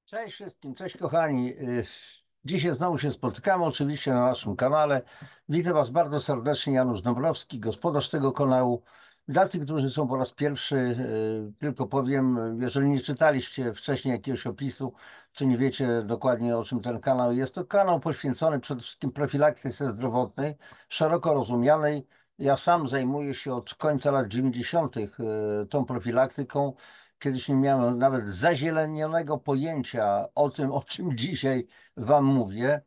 Cześć wszystkim, cześć kochani. Dzisiaj znowu się spotykamy, oczywiście na naszym kanale. Witam Was bardzo serdecznie, Janusz Dąbrowski, gospodarz tego kanału. Dla tych, którzy są po raz pierwszy, tylko powiem, jeżeli nie czytaliście wcześniej jakiegoś opisu, czy nie wiecie dokładnie o czym ten kanał jest, to kanał poświęcony przede wszystkim profilaktyce zdrowotnej, szeroko rozumianej. Ja sam zajmuję się od końca lat 90. Tą profilaktyką. Kiedyś nie miałem nawet zazielenionego pojęcia o tym, o czym dzisiaj Wam mówię.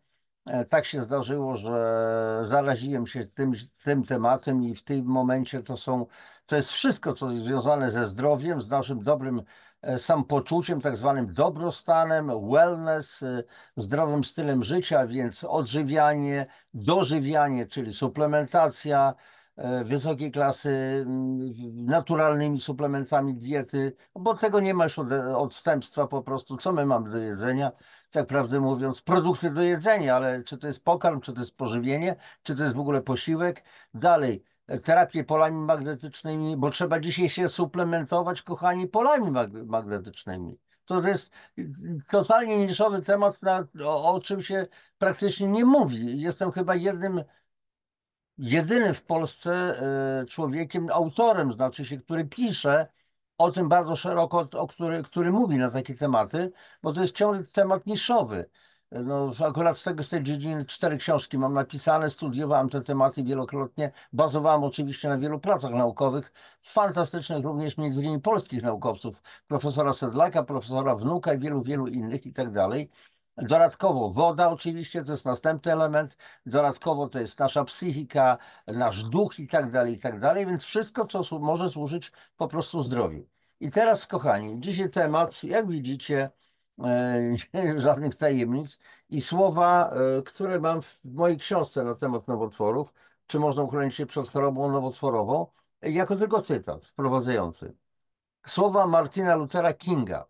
Tak się zdarzyło, że zaraziłem się tym tematem i w tym momencie to jest wszystko, co jest związane ze zdrowiem, z naszym dobrym samopoczuciem, tak zwanym dobrostanem, wellness, zdrowym stylem życia, więc odżywianie, dożywianie, czyli suplementacja, wysokiej klasy, naturalnymi suplementami diety, bo tego nie ma już odstępstwa po prostu. Co my mamy do jedzenia? Tak prawdę mówiąc, produkty do jedzenia, ale czy to jest pokarm, czy to jest pożywienie, czy to jest w ogóle posiłek? Dalej, terapie polami magnetycznymi, bo trzeba dzisiaj się suplementować, kochani, polami magnetycznymi. To jest totalnie niszowy temat, o czym się praktycznie nie mówi. Jestem chyba jedynym w Polsce człowiekiem, autorem, znaczy się, który pisze o tym bardzo szeroko, który mówi na takie tematy, bo to jest ciągle temat niszowy. No, akurat z tej dziedziny 4 książki mam napisane, studiowałem te tematy wielokrotnie, bazowałem oczywiście na wielu pracach naukowych, fantastycznych również między innymi polskich naukowców, profesora Sedlaka, profesora Wnuka i wielu innych i tak dalej. Dodatkowo woda oczywiście, to jest następny element, dodatkowo to jest nasza psychika, nasz duch i tak dalej, więc wszystko, co może służyć po prostu zdrowiu. I teraz, kochani, dzisiaj temat, jak widzicie, żadnych tajemnic i słowa, które mam w mojej książce na temat nowotworów, czy można uchronić się przed chorobą nowotworową, jako tylko cytat wprowadzający. Słowa Martina Luthera Kinga.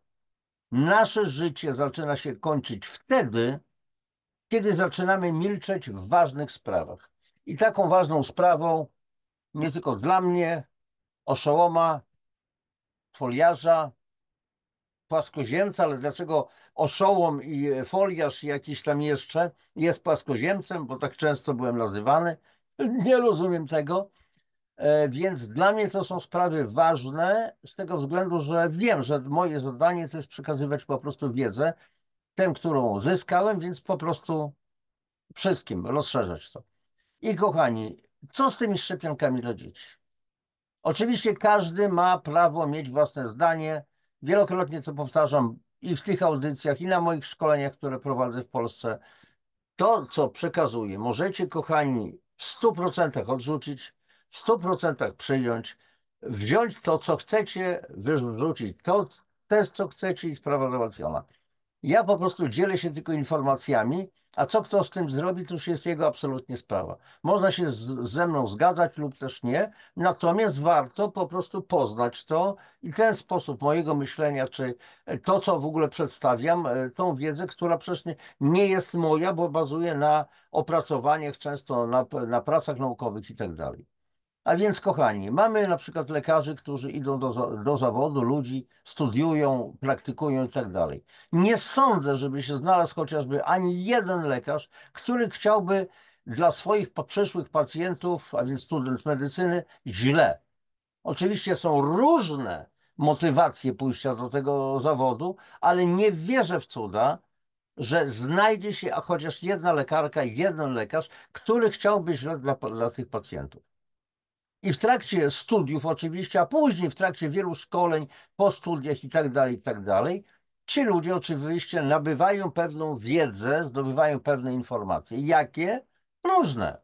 Nasze życie zaczyna się kończyć wtedy, kiedy zaczynamy milczeć w ważnych sprawach. I taką ważną sprawą, nie tylko dla mnie, oszołoma, foliarza, płaskoziemca, ale dlaczego oszołom i foliarz i jakiś tam jeszcze jest płaskoziemcem, bo tak często byłem nazywany. Nie rozumiem tego. Więc dla mnie to są sprawy ważne z tego względu, że wiem, że moje zadanie to jest przekazywać po prostu wiedzę, tę, którą zyskałem, więc po prostu wszystkim rozszerzać to. I kochani, co z tymi szczepionkami dla dzieci? Oczywiście każdy ma prawo mieć własne zdanie. Wielokrotnie to powtarzam i w tych audycjach, i na moich szkoleniach, które prowadzę w Polsce. To, co przekazuję, możecie, kochani, w 100% odrzucić, w 100% przyjąć, wziąć to, co chcecie, wyrzucić to też, co chcecie i sprawa załatwiona. Ja po prostu dzielę się tylko informacjami, a co kto z tym zrobi, to już jest jego absolutnie sprawa. Można się ze mną zgadzać lub też nie, natomiast warto po prostu poznać to i ten sposób mojego myślenia, czy to, co w ogóle przedstawiam, tą wiedzę, która przecież nie jest moja, bo bazuje na opracowaniach, często na pracach naukowych i tak dalej. A więc, kochani, mamy na przykład lekarzy, którzy idą do zawodu, ludzi studiują, praktykują i tak dalej. Nie sądzę, żeby się znalazł chociażby ani jeden lekarz, który chciałby dla swoich przyszłych pacjentów, a więc student medycyny, źle. Oczywiście są różne motywacje pójścia do tego zawodu, ale nie wierzę w cuda, że znajdzie się a chociaż jedna lekarka, jeden lekarz, który chciałby źle dla tych pacjentów. I w trakcie studiów oczywiście, a później w trakcie wielu szkoleń, po studiach i tak dalej, ci ludzie oczywiście nabywają pewną wiedzę, zdobywają pewne informacje. Jakie? Różne.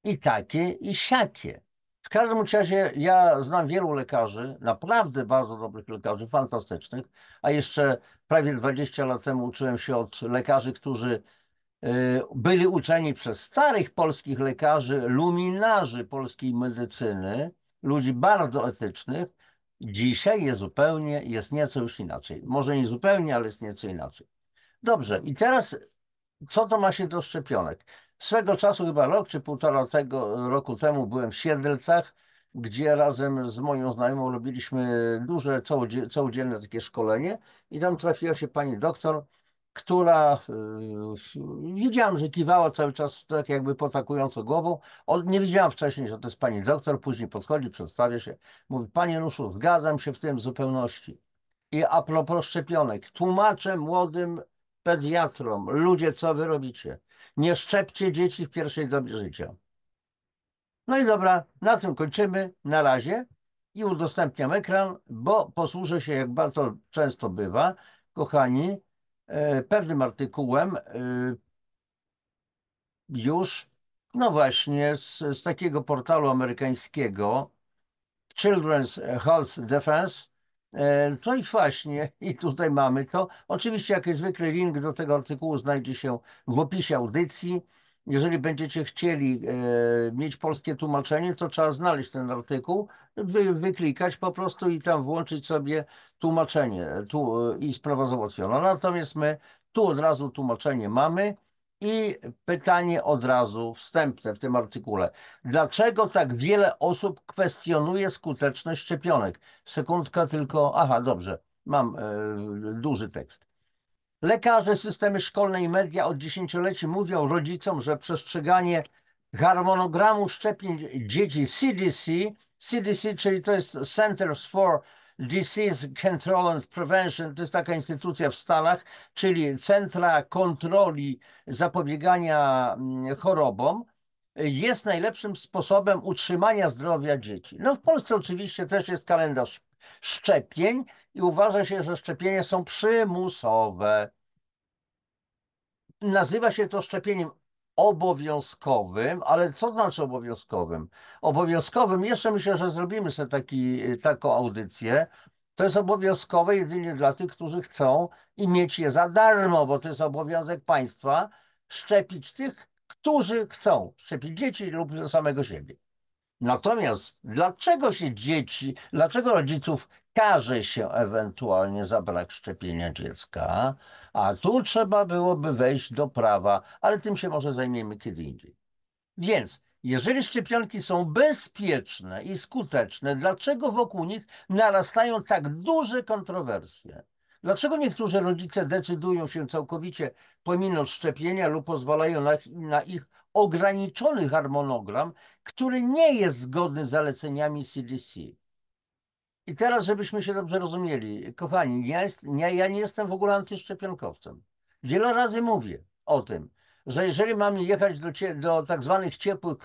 I takie, i siakie. W każdym razie ja znam wielu lekarzy, naprawdę bardzo dobrych lekarzy, fantastycznych, a jeszcze prawie 20 lat temu uczyłem się od lekarzy, którzy byli uczeni przez starych polskich lekarzy, luminarzy polskiej medycyny, ludzi bardzo etycznych. Dzisiaj jest nieco już inaczej. Może nie zupełnie, ale jest nieco inaczej. Dobrze, i teraz co to ma się do szczepionek? Swego czasu, chyba rok czy półtora tego roku temu byłem w Siedlcach gdzie razem z moją znajomą robiliśmy duże, całodzienne takie szkolenie i tam trafiła się pani doktor, która widziałam, że kiwała cały czas tak jakby potakująco głową. Nie widziałam wcześniej, że to jest pani doktor, później podchodzi, przedstawia się, mówi: panie Januszu, zgadzam się w tym w zupełności. I a propos szczepionek, tłumaczę młodym pediatrom: ludzie, co wy robicie? Nie szczepcie dzieci w pierwszej dobie życia. No i dobra, na tym kończymy na razie i udostępniam ekran, bo posłużę się, jak bardzo często bywa, kochani, pewnym artykułem już, no właśnie, z takiego portalu amerykańskiego, Children's Health Defense. No i właśnie, i tutaj mamy to. Oczywiście, jak zwykle, link do tego artykułu znajdzie się w opisie audycji. Jeżeli będziecie chcieli mieć polskie tłumaczenie, to trzeba znaleźć ten artykuł, wyklikać po prostu i tam włączyć sobie tłumaczenie i sprawa załatwiona. Natomiast my tu od razu tłumaczenie mamy i pytanie od razu wstępne w tym artykule. Dlaczego tak wiele osób kwestionuje skuteczność szczepionek? Sekundka tylko. Aha, dobrze, mam duży tekst. Lekarze, systemy szkolne i media od dziesięcioleci mówią rodzicom, że przestrzeganie harmonogramu szczepień dzieci CDC, czyli to jest Centers for Disease Control and Prevention, to jest taka instytucja w Stanach, czyli Centra Kontroli Zapobiegania Chorobom, jest najlepszym sposobem utrzymania zdrowia dzieci. No w Polsce oczywiście też jest kalendarz szczepień i uważa się, że szczepienia są przymusowe. Nazywa się to szczepieniem obowiązkowym, ale co znaczy obowiązkowym? Obowiązkowym, jeszcze myślę, że zrobimy sobie taką audycję. To jest obowiązkowe jedynie dla tych, którzy chcą i mieć je za darmo, bo to jest obowiązek państwa szczepić tych, którzy chcą szczepić dzieci lub samego siebie. Natomiast dlaczego rodziców karze się ewentualnie za brak szczepienia dziecka, a tu trzeba byłoby wejść do prawa, ale tym się może zajmiemy kiedy indziej. Więc jeżeli szczepionki są bezpieczne i skuteczne, dlaczego wokół nich narastają tak duże kontrowersje? Dlaczego niektórzy rodzice decydują się całkowicie pominąć szczepienia lub pozwalają na ich ograniczony harmonogram, który nie jest zgodny z zaleceniami CDC? I teraz, żebyśmy się dobrze rozumieli, kochani, ja nie jestem w ogóle antyszczepionkowcem. Wiele razy mówię o tym, że jeżeli mamy jechać do tak zwanych ciepłych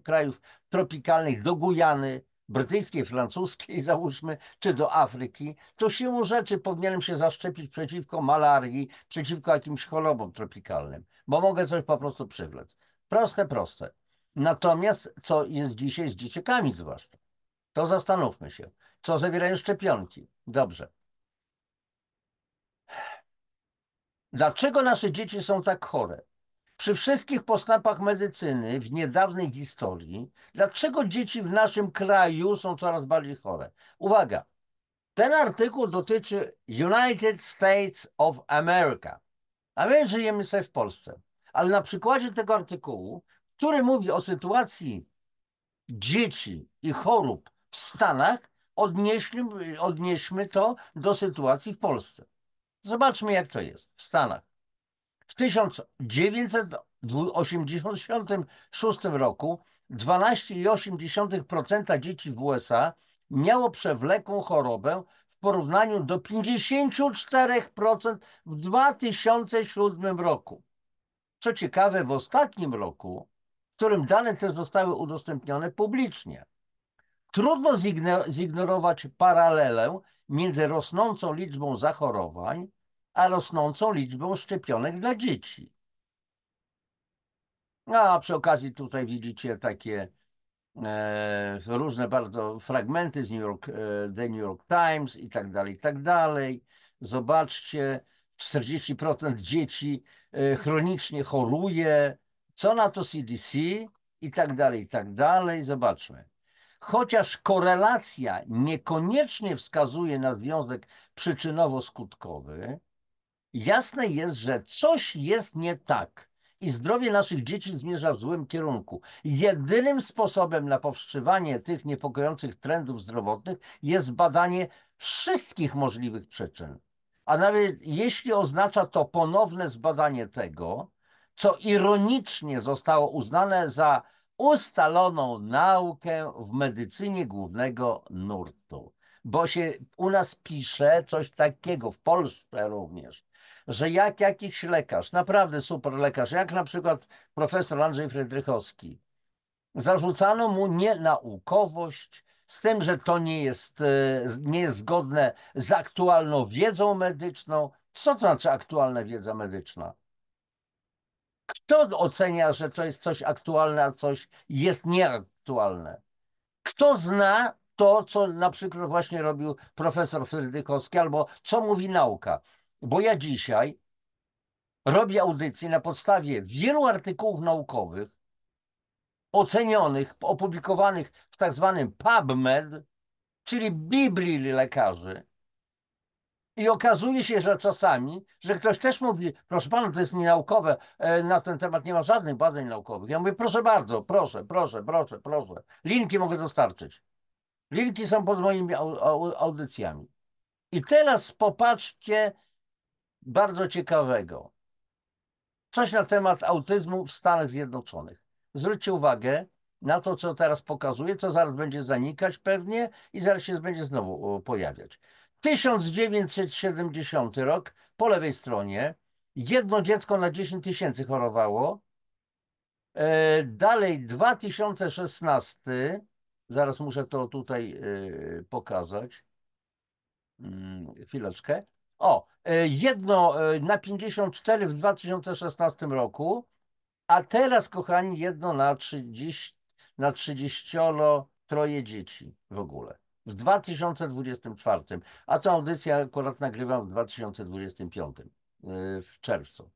krajów tropikalnych, do Gujany, brytyjskiej, francuskiej, załóżmy, czy do Afryki, to siłą rzeczy powinienem się zaszczepić przeciwko malarii, przeciwko jakimś chorobom tropikalnym, bo mogę coś po prostu przywlec. Proste, proste. Natomiast co jest dzisiaj z dzieciakami zwłaszcza? To zastanówmy się, co zawierają szczepionki. Dobrze. Dlaczego nasze dzieci są tak chore? Przy wszystkich postępach medycyny w niedawnej historii, dlaczego dzieci w naszym kraju są coraz bardziej chore? Uwaga, ten artykuł dotyczy United States of America, a my żyjemy sobie w Polsce. Ale na przykładzie tego artykułu, który mówi o sytuacji dzieci i chorób w Stanach, odnieśmy to do sytuacji w Polsce. Zobaczmy, jak to jest w Stanach. W 1986 roku 12,8% dzieci w USA miało przewlekłą chorobę w porównaniu do 54% w 2007 roku. Co ciekawe, w ostatnim roku, w którym dane te zostały udostępnione publicznie, trudno zignorować paralelę między rosnącą liczbą zachorowań a rosnącą liczbą szczepionek dla dzieci. A przy okazji tutaj widzicie takie różne bardzo fragmenty z The New York Times i tak dalej, i tak dalej. Zobaczcie, 40% dzieci chronicznie choruje. Co na to CDC? I tak dalej, i tak dalej. Zobaczmy. Chociaż korelacja niekoniecznie wskazuje na związek przyczynowo-skutkowy, jasne jest, że coś jest nie tak i zdrowie naszych dzieci zmierza w złym kierunku. Jedynym sposobem na powstrzymanie tych niepokojących trendów zdrowotnych jest badanie wszystkich możliwych przyczyn. A nawet jeśli oznacza to ponowne zbadanie tego, co ironicznie zostało uznane za ustaloną naukę w medycynie głównego nurtu. Bo się u nas pisze coś takiego, w Polsce również, że jak jakiś lekarz, naprawdę super lekarz, jak na przykład profesor Andrzej Frydrychowski, zarzucano mu nienaukowość, z tym, że to nie jest zgodne z aktualną wiedzą medyczną. Co to znaczy aktualna wiedza medyczna? Kto ocenia, że to jest coś aktualne, a coś jest nieaktualne? Kto zna to, co na przykład właśnie robił profesor Frydrychowski, albo co mówi nauka? Bo ja dzisiaj robię audycje na podstawie wielu artykułów naukowych, ocenionych, opublikowanych w tak zwanym PubMed, czyli Biblii lekarzy. I okazuje się, że czasami, że ktoś też mówi, proszę pana, to jest nienaukowe, na ten temat nie ma żadnych badań naukowych. Ja mówię, proszę bardzo, proszę, proszę, proszę, proszę. Linki mogę dostarczyć. Linki są pod moimi audycjami. I teraz popatrzcie bardzo ciekawego. Coś na temat autyzmu w Stanach Zjednoczonych. Zwróćcie uwagę na to, co teraz pokazuję, to zaraz będzie zanikać pewnie i zaraz się będzie znowu pojawiać. 1970 rok, po lewej stronie, jedno dziecko na 10 tysięcy chorowało. Dalej 2016, zaraz muszę to tutaj pokazać. Chwileczkę. O, jedno na 54 w 2016 roku, a teraz, kochani, jedno na 33 dzieci w ogóle. W 2024. A tę audycję akurat nagrywam w 2025, w czerwcu.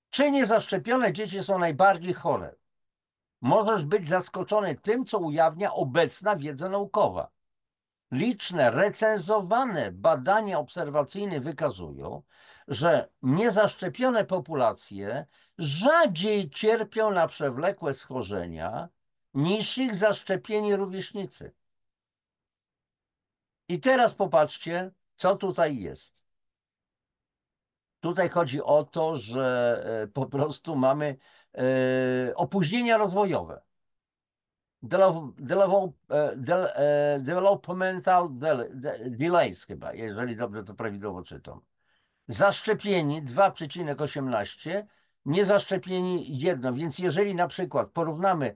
Czy niezaszczepione dzieci są najbardziej chore? Możesz być zaskoczony tym, co ujawnia obecna wiedza naukowa. Liczne, recenzowane badania obserwacyjne wykazują, że niezaszczepione populacje rzadziej cierpią na przewlekłe schorzenia niż ich zaszczepieni rówieśnicy. I teraz popatrzcie, co tutaj jest. Tutaj chodzi o to, że po prostu mamy opóźnienia rozwojowe. Developmental delays chyba, jeżeli dobrze to prawidłowo czytam. Zaszczepieni 2,18, niezaszczepieni 1. Więc jeżeli na przykład porównamy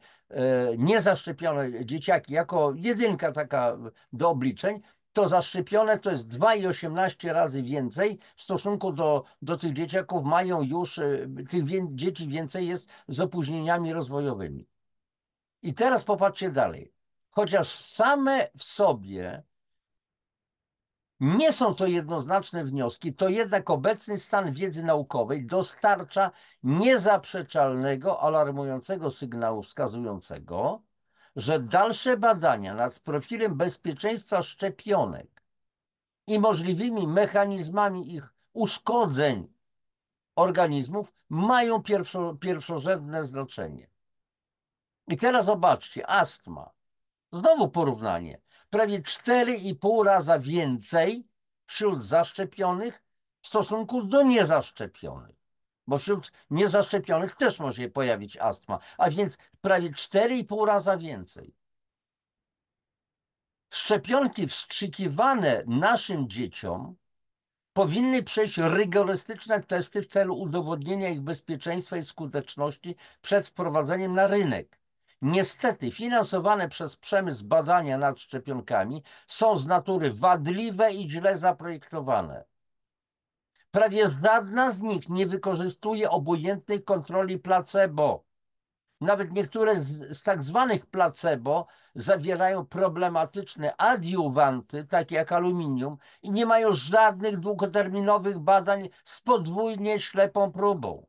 niezaszczepione dzieciaki jako jedynka taka do obliczeń, to zaszczepione to jest 2,18 razy więcej w stosunku do tych dzieciaków mają już, tych dzieci więcej jest z opóźnieniami rozwojowymi. I teraz popatrzcie dalej. Chociaż same w sobie nie są to jednoznaczne wnioski, to jednak obecny stan wiedzy naukowej dostarcza niezaprzeczalnego, alarmującego sygnału wskazującego, że dalsze badania nad profilem bezpieczeństwa szczepionek i możliwymi mechanizmami ich uszkodzeń organizmów mają pierwszorzędne znaczenie. I teraz zobaczcie, astma. Znowu porównanie. Prawie 4,5 raza więcej wśród zaszczepionych w stosunku do niezaszczepionych. Bo wśród niezaszczepionych też może się pojawić astma, a więc prawie 4,5 raza więcej. Szczepionki wstrzykiwane naszym dzieciom powinny przejść rygorystyczne testy w celu udowodnienia ich bezpieczeństwa i skuteczności przed wprowadzeniem na rynek. Niestety finansowane przez przemysł badania nad szczepionkami są z natury wadliwe i źle zaprojektowane. Prawie żadna z nich nie wykorzystuje obojętnej kontroli placebo. Nawet niektóre z tak zwanych placebo zawierają problematyczne adiuwanty, takie jak aluminium, i nie mają żadnych długoterminowych badań z podwójnie ślepą próbą.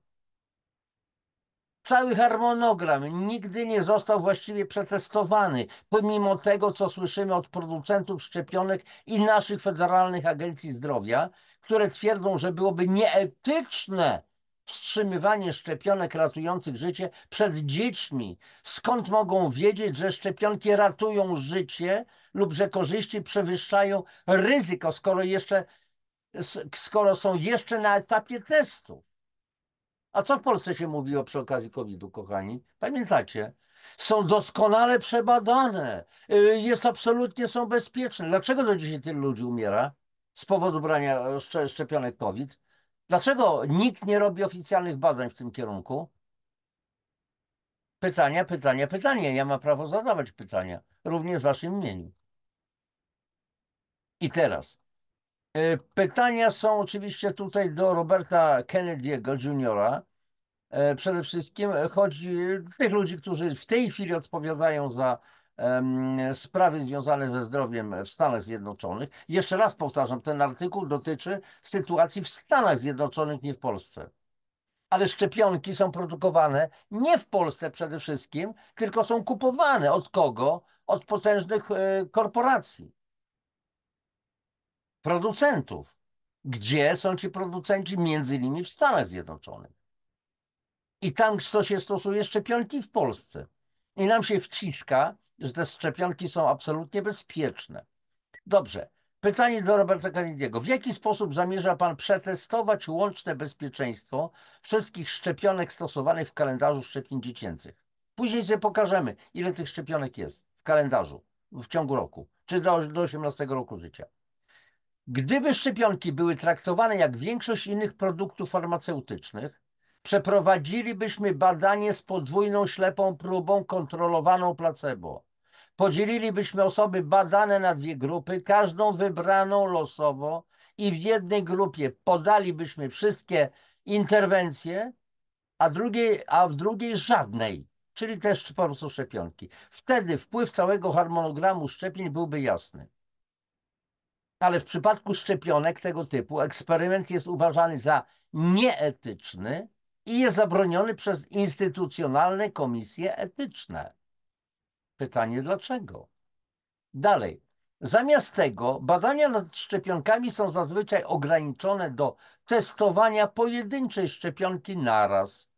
Cały harmonogram nigdy nie został właściwie przetestowany, pomimo tego, co słyszymy od producentów szczepionek i naszych federalnych agencji zdrowia, które twierdzą, że byłoby nieetyczne wstrzymywanie szczepionek ratujących życie przed dziećmi. Skąd mogą wiedzieć, że szczepionki ratują życie lub że korzyści przewyższają ryzyko, skoro są jeszcze na etapie testów? A co w Polsce się mówiło przy okazji COVID-u, kochani? Pamiętacie? Są doskonale przebadane. Jest absolutnie, są bezpieczne. Dlaczego do dzisiaj tylu ludzi umiera z powodu brania szczepionek COVID? Dlaczego nikt nie robi oficjalnych badań w tym kierunku? Pytania, pytania, pytania. Ja mam prawo zadawać pytania, również w waszym imieniu. I teraz. Pytania są oczywiście tutaj do Roberta Kennedy'ego Juniora. Przede wszystkim chodzi o tych ludzi, którzy w tej chwili odpowiadają za sprawy związane ze zdrowiem w Stanach Zjednoczonych. Jeszcze raz powtarzam, ten artykuł dotyczy sytuacji w Stanach Zjednoczonych, nie w Polsce. Ale szczepionki są produkowane nie w Polsce przede wszystkim, tylko są kupowane od kogo? Od potężnych korporacji, producentów. Gdzie są ci producenci? Między innymi w Stanach Zjednoczonych. I tam się stosuje szczepionki w Polsce. I nam się wciska, że te szczepionki są absolutnie bezpieczne. Dobrze. Pytanie do Roberta Kennedy'ego. W jaki sposób zamierza pan przetestować łączne bezpieczeństwo wszystkich szczepionek stosowanych w kalendarzu szczepień dziecięcych? Później sobie pokażemy, ile tych szczepionek jest w kalendarzu w ciągu roku, czy do 18 roku życia. Gdyby szczepionki były traktowane jak większość innych produktów farmaceutycznych, przeprowadzilibyśmy badanie z podwójną ślepą próbą kontrolowaną placebo. Podzielilibyśmy osoby badane na dwie grupy, każdą wybraną losowo i w jednej grupie podalibyśmy wszystkie interwencje, a w drugiej żadnej, czyli też po prostu szczepionki. Wtedy wpływ całego harmonogramu szczepień byłby jasny. Ale w przypadku szczepionek tego typu eksperyment jest uważany za nieetyczny i jest zabroniony przez instytucjonalne komisje etyczne. Pytanie dlaczego? Dalej. Zamiast tego badania nad szczepionkami są zazwyczaj ograniczone do testowania pojedynczej szczepionki naraz.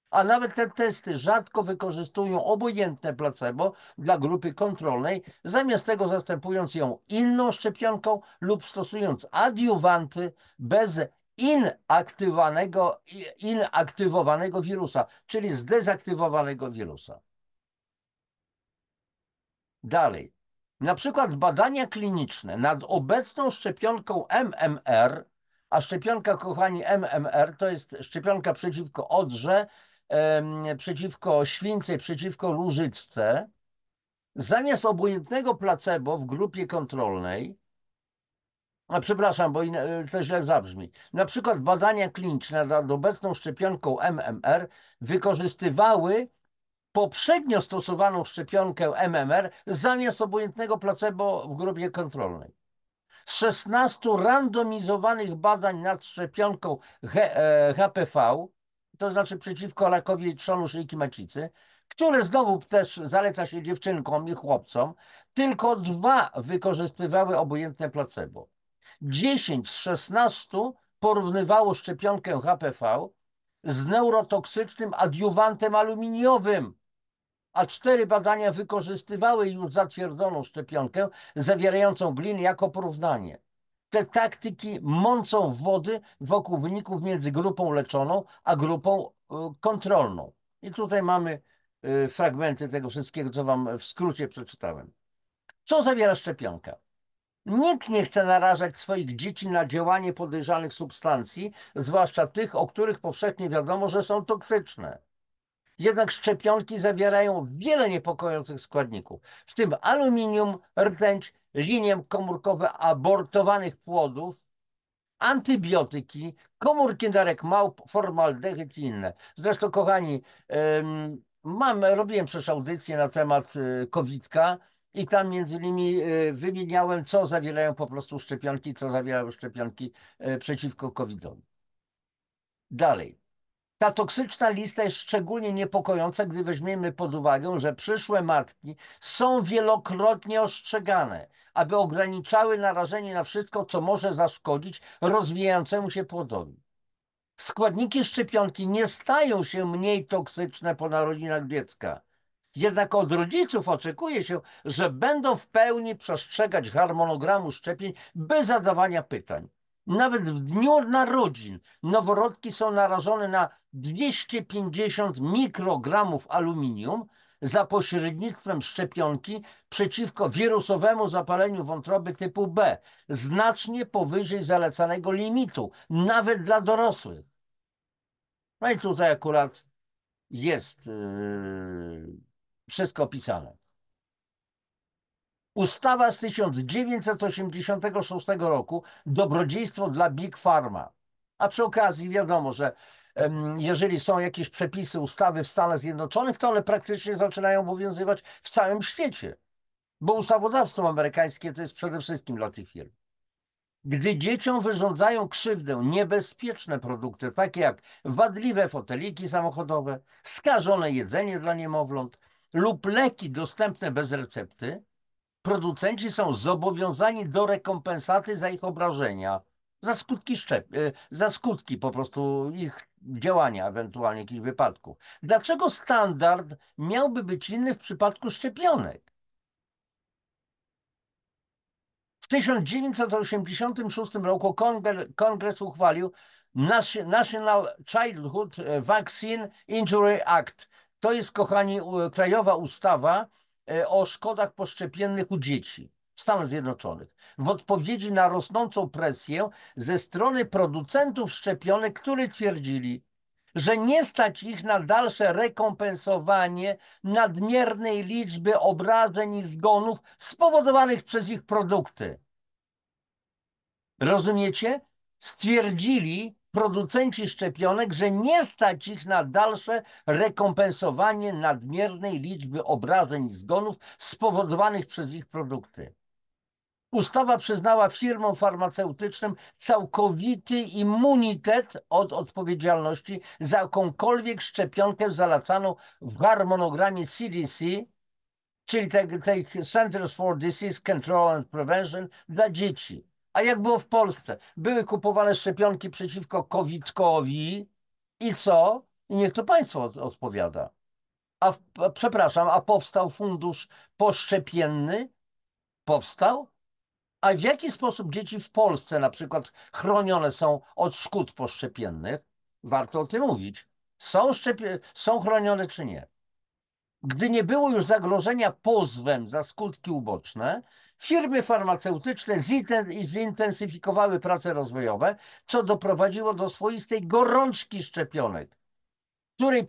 A nawet te testy rzadko wykorzystują obojętne placebo dla grupy kontrolnej, zamiast tego zastępując ją inną szczepionką lub stosując adiuwanty bez inaktywowanego wirusa, czyli zdezaktywowanego wirusa. Dalej. Na przykład badania kliniczne nad obecną szczepionką MMR, a szczepionka, kochani, MMR to jest szczepionka przeciwko odrze, przeciwko śwince, przeciwko różyczce, zamiast obojętnego placebo w grupie kontrolnej, przepraszam, bo to źle zabrzmi. Na przykład badania kliniczne nad obecną szczepionką MMR wykorzystywały poprzednio stosowaną szczepionkę MMR zamiast obojętnego placebo w grupie kontrolnej. Z 16 randomizowanych badań nad szczepionką HPV, to znaczy przeciwko rakowi trzonu szyjki macicy, które znowu też zaleca się dziewczynkom i chłopcom, tylko 2 wykorzystywały obojętne placebo. 10 z 16 porównywało szczepionkę HPV z neurotoksycznym adiuwantem aluminiowym, a 4 badania wykorzystywały już zatwierdzoną szczepionkę zawierającą glin jako porównanie. Te taktyki mącą wody wokół wyników między grupą leczoną a grupą kontrolną. I tutaj mamy fragmenty tego wszystkiego, co wam w skrócie przeczytałem. Co zawiera szczepionka? Nikt nie chce narażać swoich dzieci na działanie podejrzanych substancji, zwłaszcza tych, o których powszechnie wiadomo, że są toksyczne. Jednak szczepionki zawierają wiele niepokojących składników, w tym aluminium, rtęć, linie komórkowe abortowanych płodów, antybiotyki, komórki nerek małp, formaldehyd i inne. Zresztą, kochani, robiłem przecież audycję na temat COVID-ka i tam między innymi wymieniałem, co zawierają po prostu szczepionki, co zawierają szczepionki przeciwko COVID-owi. Dalej. Ta toksyczna lista jest szczególnie niepokojąca, gdy weźmiemy pod uwagę, że przyszłe matki są wielokrotnie ostrzegane, aby ograniczały narażenie na wszystko, co może zaszkodzić rozwijającemu się płodowi. Składniki szczepionki nie stają się mniej toksyczne po narodzinach dziecka. Jednak od rodziców oczekuje się, że będą w pełni przestrzegać harmonogramu szczepień bez zadawania pytań. Nawet w dniu narodzin noworodki są narażone na 250 mikrogramów aluminium za pośrednictwem szczepionki przeciwko wirusowemu zapaleniu wątroby typu B, znacznie powyżej zalecanego limitu, nawet dla dorosłych. No i tutaj akurat jest wszystko opisane. Ustawa z 1986 roku, dobrodziejstwo dla Big Pharma. A przy okazji wiadomo, że jeżeli są jakieś przepisy, ustawy w Stanach Zjednoczonych, to one praktycznie zaczynają obowiązywać w całym świecie, bo ustawodawstwo amerykańskie to jest przede wszystkim dla tych firm. Gdy dzieciom wyrządzają krzywdę niebezpieczne produkty, takie jak wadliwe foteliki samochodowe, skażone jedzenie dla niemowląt lub leki dostępne bez recepty, producenci są zobowiązani do rekompensaty za ich obrażenia, za skutki po prostu ich działania, ewentualnie jakichś wypadków. Dlaczego standard miałby być inny w przypadku szczepionek? W 1986 roku kongres uchwalił National Childhood Vaccine Injury Act. To jest, kochani, krajowa ustawa o szkodach poszczepiennych u dzieci w Stanach Zjednoczonych. W odpowiedzi na rosnącą presję ze strony producentów szczepionek, którzy twierdzili, że nie stać ich na dalsze rekompensowanie nadmiernej liczby obrażeń i zgonów spowodowanych przez ich produkty. Rozumiecie? Stwierdzili producenci szczepionek, że nie stać ich na dalsze rekompensowanie nadmiernej liczby obrażeń i zgonów spowodowanych przez ich produkty. Ustawa przyznała firmom farmaceutycznym całkowity immunitet od odpowiedzialności za jakąkolwiek szczepionkę zalecaną w harmonogramie CDC, czyli tej Centers for Disease Control and Prevention dla dzieci. A jak było w Polsce? Były kupowane szczepionki przeciwko COVID-kowi i co? I niech to państwo odpowiada. Przepraszam, a powstał fundusz poszczepienny? Powstał? A w jaki sposób dzieci w Polsce na przykład chronione są od szkód poszczepiennych? Warto o tym mówić. Są chronione czy nie? Gdy nie było już zagrożenia pozwem za skutki uboczne, firmy farmaceutyczne zintensyfikowały prace rozwojowe, co doprowadziło do swoistej gorączki szczepionek, której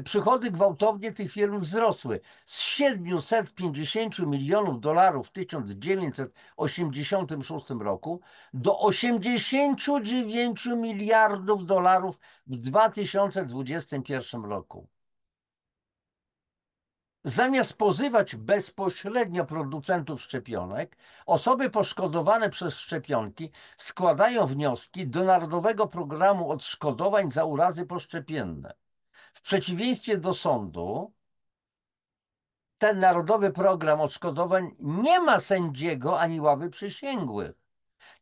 przychody gwałtownie tych firm wzrosły z 750 milionów dolarów w 1986 roku do 89 miliardów dolarów w 2021 roku. Zamiast pozywać bezpośrednio producentów szczepionek, osoby poszkodowane przez szczepionki składają wnioski do Narodowego Programu Odszkodowań za urazy poszczepienne. W przeciwieństwie do sądu, ten Narodowy Program Odszkodowań nie ma sędziego ani ławy przysięgłych.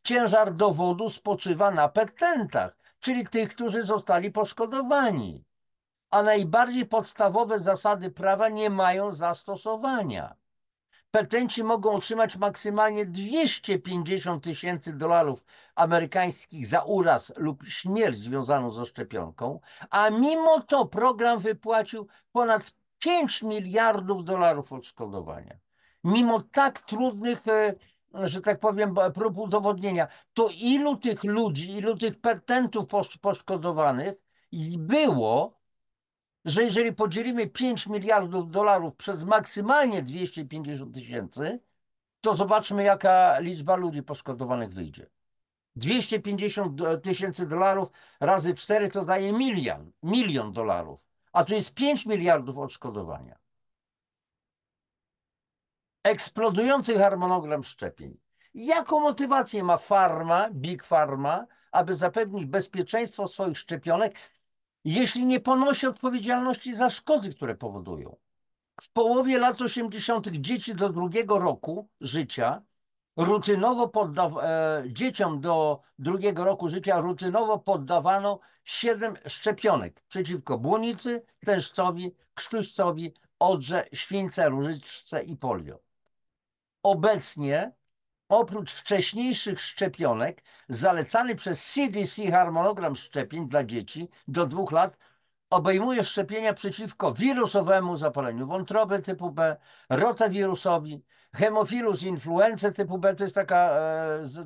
Ciężar dowodu spoczywa na petentach, czyli tych, którzy zostali poszkodowani, a najbardziej podstawowe zasady prawa nie mają zastosowania. Petenci mogą otrzymać maksymalnie 250 tysięcy dolarów amerykańskich za uraz lub śmierć związaną ze szczepionką, a mimo to program wypłacił ponad 5 miliardów dolarów odszkodowania. Mimo tak trudnych, że tak powiem, prób udowodnienia, to ilu tych ludzi, ilu tych petentów poszkodowanych było, że jeżeli podzielimy 5 miliardów dolarów przez maksymalnie 250 tysięcy, to zobaczmy, jaka liczba ludzi poszkodowanych wyjdzie. 250 tysięcy dolarów razy 4 to daje milion dolarów, a tu jest 5 miliardów odszkodowania. Eksplodujący harmonogram szczepień. Jaką motywację ma Big Pharma, aby zapewnić bezpieczeństwo swoich szczepionek, jeśli nie ponosi odpowiedzialności za szkody, które powodują? W połowie lat 80. dzieci do 2 roku życia Rutynowo dzieciom do 2 roku życia rutynowo poddawano 7 szczepionek przeciwko błonicy, tężcowi, krztuścowi, odrze, śwince, różyczce i polio. Obecnie oprócz wcześniejszych szczepionek zalecany przez CDC harmonogram szczepień dla dzieci do 2 lat obejmuje szczepienia przeciwko wirusowemu zapaleniu wątroby typu B, rotawirusowi, hemofilus influenzae typu B, to jest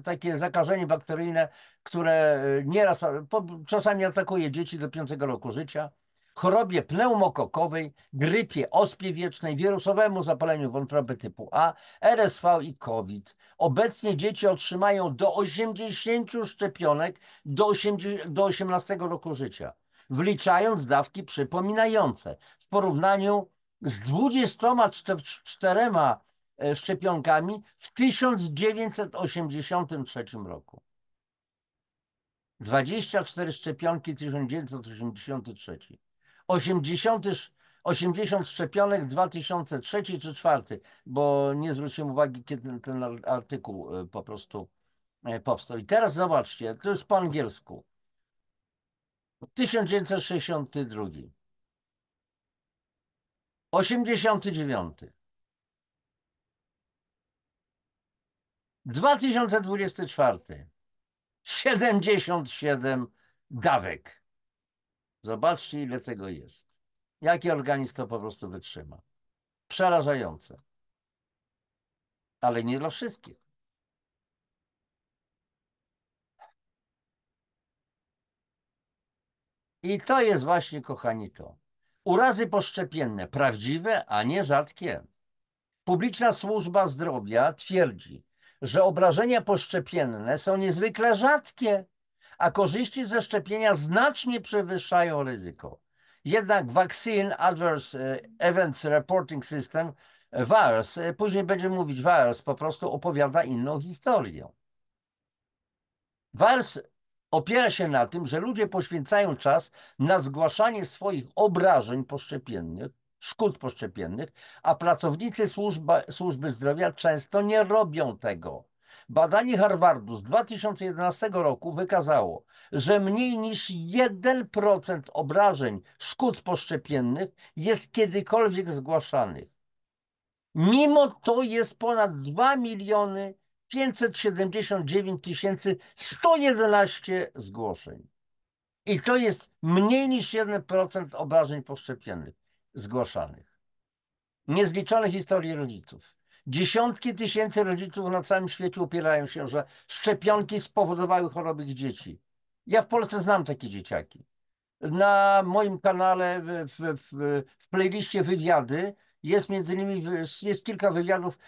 takie zakażenie bakteryjne, które nieraz, czasami atakuje dzieci do 5 roku życia, chorobie pneumokokowej, grypie, ospie wiecznej, wirusowemu zapaleniu wątroby typu A, RSV i COVID. Obecnie dzieci otrzymają do 80 szczepionek do 18 roku życia, wliczając dawki przypominające. W porównaniu z 24 szczepionkami w 1983 roku. 24 szczepionki 1983. 80 szczepionek 2003 czy 2004, bo nie zwróciłem uwagi, kiedy ten artykuł po prostu powstał. I teraz zobaczcie, to jest po angielsku. 1962, 89, 2024, 77 dawek. Zobaczcie, ile tego jest. Jaki organizm to po prostu wytrzyma. Przerażające. Ale nie dla wszystkich. I to jest właśnie, kochani, to. Urazy poszczepienne, prawdziwe, a nie rzadkie. Publiczna Służba Zdrowia twierdzi, że obrażenia poszczepienne są niezwykle rzadkie, a korzyści ze szczepienia znacznie przewyższają ryzyko. Jednak Vaccine Adverse Events Reporting System, VAERS, później będziemy mówić VAERS, po prostu opowiada inną historię. VAERS opiera się na tym, że ludzie poświęcają czas na zgłaszanie swoich obrażeń poszczepiennych, szkód poszczepiennych, a pracownicy służby zdrowia często nie robią tego. Badanie Harvardu z 2011 roku wykazało, że mniej niż 1% obrażeń szkód poszczepiennych jest kiedykolwiek zgłaszanych. Mimo to jest ponad 2 miliony 579 111 zgłoszeń. I to jest mniej niż 1% obrażeń poszczepiennych zgłaszanych. Niezliczone historie rodziców. Dziesiątki tysięcy rodziców na całym świecie upierają się, że szczepionki spowodowały choroby ich dzieci. Ja w Polsce znam takie dzieciaki. Na moim kanale w playliście wywiady jest między innymi jest kilka wywiadów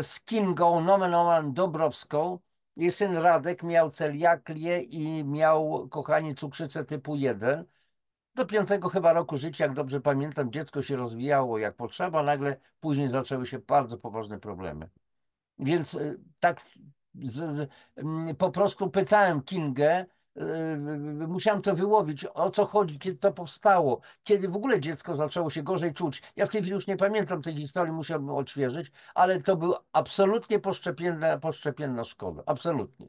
z Kingą nomen omen Dobrowską. Jej syn Radek miał celiaklię i miał, kochani, cukrzycę typu 1. Do 5 chyba roku życia, jak dobrze pamiętam, dziecko się rozwijało jak potrzeba, nagle później zaczęły się bardzo poważne problemy. Więc tak po prostu pytałem Kingę, musiałem to wyłowić, o co chodzi, kiedy to powstało, kiedy w ogóle dziecko zaczęło się gorzej czuć. Ja w tej chwili już nie pamiętam tej historii, musiałbym odświeżyć, ale to był absolutnie poszczepienna szkoda. Absolutnie.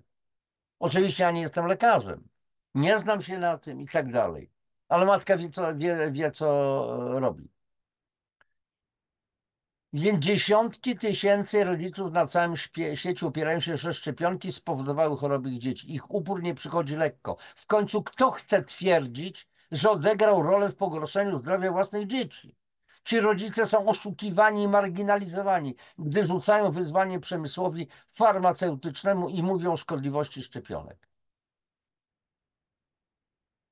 Oczywiście ja nie jestem lekarzem, nie znam się na tym i tak dalej, ale matka wie co robi. Więc dziesiątki tysięcy rodziców na całym świecie upierają się, że szczepionki spowodowały choroby ich dzieci. Ich upór nie przychodzi lekko. W końcu kto chce twierdzić, że odegrał rolę w pogorszeniu zdrowia własnych dzieci? Ci rodzice są oszukiwani i marginalizowani, gdy rzucają wyzwanie przemysłowi farmaceutycznemu i mówią o szkodliwości szczepionek.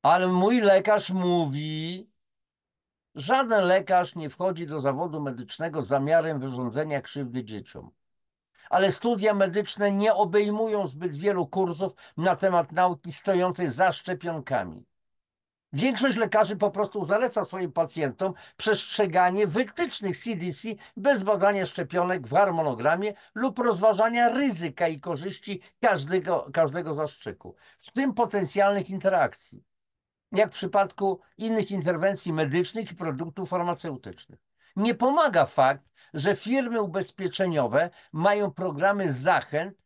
Ale mój lekarz mówi, żaden lekarz nie wchodzi do zawodu medycznego z zamiarem wyrządzenia krzywdy dzieciom. Ale studia medyczne nie obejmują zbyt wielu kursów na temat nauki stojącej za szczepionkami. Większość lekarzy po prostu zaleca swoim pacjentom przestrzeganie wytycznych CDC bez badania szczepionek w harmonogramie lub rozważania ryzyka i korzyści każdego zastrzyku, w tym potencjalnych interakcji, jak w przypadku innych interwencji medycznych i produktów farmaceutycznych. Nie pomaga fakt, że firmy ubezpieczeniowe mają programy zachęt,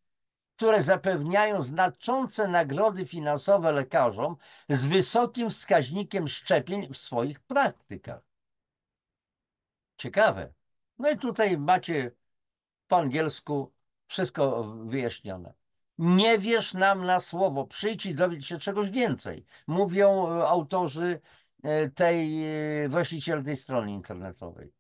które zapewniają znaczące nagrody finansowe lekarzom z wysokim wskaźnikiem szczepień w swoich praktykach. Ciekawe. No i tutaj macie po angielsku wszystko wyjaśnione. Nie wierz nam na słowo, przyjdź i dowiedz się czegoś więcej. Mówią autorzy właściciele tej strony internetowej.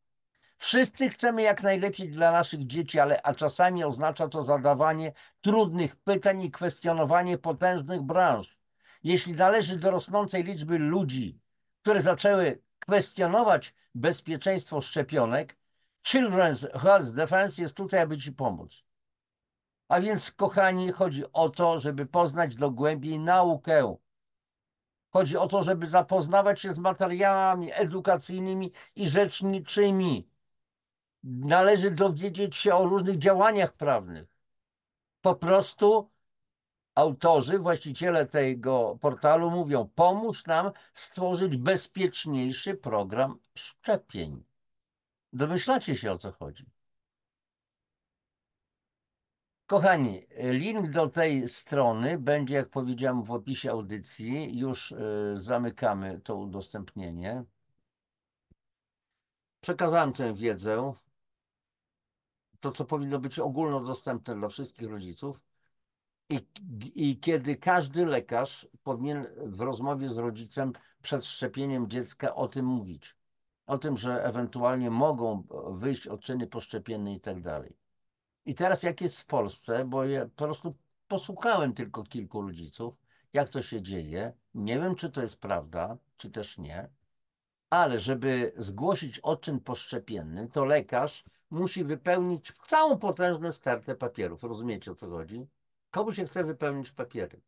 Wszyscy chcemy jak najlepiej dla naszych dzieci, a czasami oznacza to zadawanie trudnych pytań i kwestionowanie potężnych branż. Jeśli należy do rosnącej liczby ludzi, które zaczęły kwestionować bezpieczeństwo szczepionek, Children's Health Defense jest tutaj, aby ci pomóc. A więc, kochani, chodzi o to, żeby poznać dogłębnie naukę. Chodzi o to, żeby zapoznawać się z materiałami edukacyjnymi i rzeczniczymi. Należy dowiedzieć się o różnych działaniach prawnych. Po prostu autorzy, właściciele tego portalu mówią: pomóż nam stworzyć bezpieczniejszy program szczepień. Domyślacie się, o co chodzi. Kochani, link do tej strony będzie, jak powiedziałem, w opisie audycji. Już zamykamy to udostępnienie. Przekazałem tę wiedzę, to co powinno być ogólnodostępne dla wszystkich rodziców. I kiedy każdy lekarz powinien w rozmowie z rodzicem przed szczepieniem dziecka o tym mówić. O tym, że ewentualnie mogą wyjść odczyny poszczepienne i tak dalej. I teraz jak jest w Polsce, bo ja po prostu posłuchałem tylko kilku rodziców, jak to się dzieje. Nie wiem, czy to jest prawda, czy też nie, ale żeby zgłosić odczyn poszczepienny, to lekarz musi wypełnić całą potężną stertę papierów. Rozumiecie, o co chodzi? Komu się chce wypełnić papiery?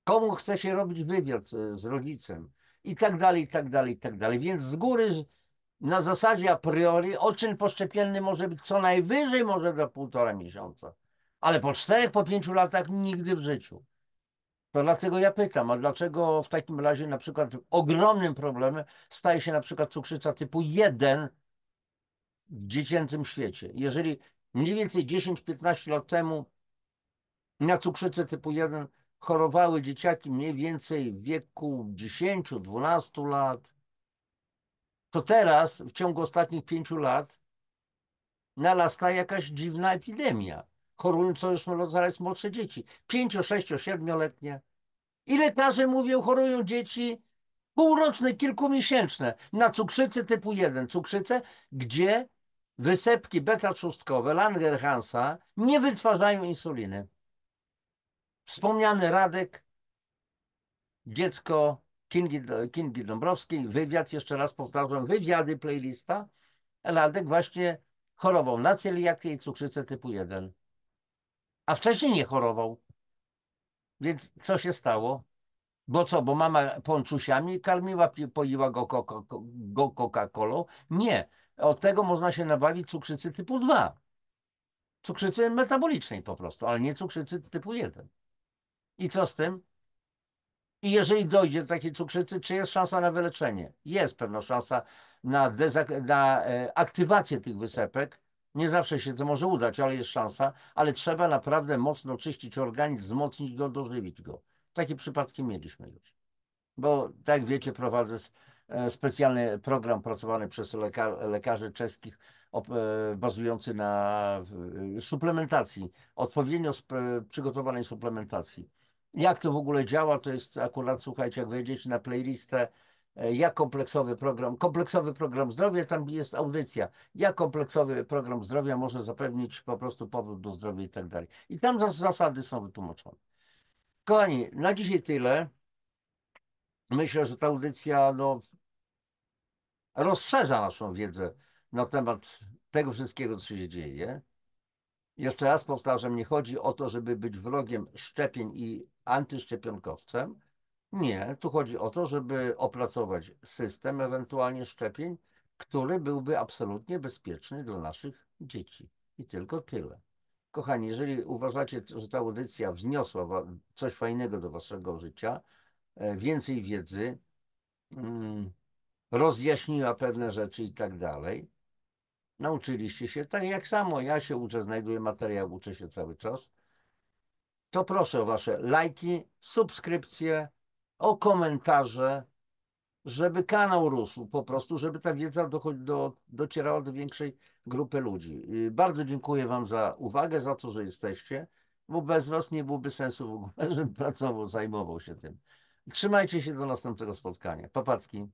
Komu chce się robić wywiad z rodzicem? I tak dalej, i tak dalej, i tak dalej. Więc z góry, na zasadzie a priori, odczyn poszczepienny może być co najwyżej może do 1,5 miesiąca. Ale po 4, po 5 latach nigdy w życiu. To dlatego ja pytam, a dlaczego w takim razie na przykład ogromnym problemem staje się na przykład cukrzyca typu 1 w dziecięcym świecie? Jeżeli mniej więcej 10-15 lat temu na cukrzycę typu 1 chorowały dzieciaki mniej więcej w wieku 10-12 lat, to teraz w ciągu ostatnich 5 lat narasta jakaś dziwna epidemia. Chorują co już zaraz młodsze dzieci, 5, 6, 7-letnie. I lekarze mówią, chorują dzieci półroczne, kilkumiesięczne na cukrzycę typu 1. Cukrzycę, gdzie wysepki beta-trzustkowe Langerhansa nie wytwarzają insuliny. Wspomniany Radek, dziecko Kingi Dąbrowskiej, wywiad, jeszcze raz powtarzam, wywiady, playlista. Radek właśnie chorował na celiakię i cukrzycę typu 1. A wcześniej nie chorował. Więc co się stało? Bo co, bo mama ponczusiami karmiła, poiła go Coca-Colą? Nie. Od tego można się nabawić cukrzycy typu 2. Cukrzycy metabolicznej po prostu, ale nie cukrzycy typu 1. I co z tym? I jeżeli dojdzie do takiej cukrzycy, czy jest szansa na wyleczenie? Jest pewna szansa na aktywację tych wysepek. Nie zawsze się to może udać, ale jest szansa, ale trzeba naprawdę mocno czyścić organizm, wzmocnić go, dożywić go. Takie przypadki mieliśmy już. Bo tak jak wiecie, prowadzę specjalny program pracowany przez lekarzy czeskich, bazujący na suplementacji, odpowiednio przygotowanej suplementacji. Jak to w ogóle działa, to jest akurat, słuchajcie, jak wejdziecie na playlistę, jak kompleksowy program zdrowia, tam jest audycja, jak kompleksowy program zdrowia może zapewnić po prostu powrót do zdrowia i tak dalej. I tam zasady są wytłumaczone. Kochani, na dzisiaj tyle. Myślę, że ta audycja rozszerza naszą wiedzę na temat tego wszystkiego, co się dzieje. Jeszcze raz powtarzam, nie chodzi o to, żeby być wrogiem szczepień i antyszczepionkowcem. Nie, tu chodzi o to, żeby opracować system ewentualnie szczepień, który byłby absolutnie bezpieczny dla naszych dzieci. I tylko tyle. Kochani, jeżeli uważacie, że ta audycja wniosła coś fajnego do waszego życia, więcej wiedzy, rozjaśniła pewne rzeczy i tak dalej. Nauczyliście się, tak jak samo ja się uczę, znajduję materiał, uczę się cały czas. To proszę o wasze lajki, subskrypcje, o komentarze, żeby kanał rósł po prostu, żeby ta wiedza docierała do większej grupy ludzi. Bardzo dziękuję wam za uwagę, za to, że jesteście, bo bez was nie byłoby sensu w ogóle, żebym pracował, zajmował się tym. Trzymajcie się do następnego spotkania. Papatki.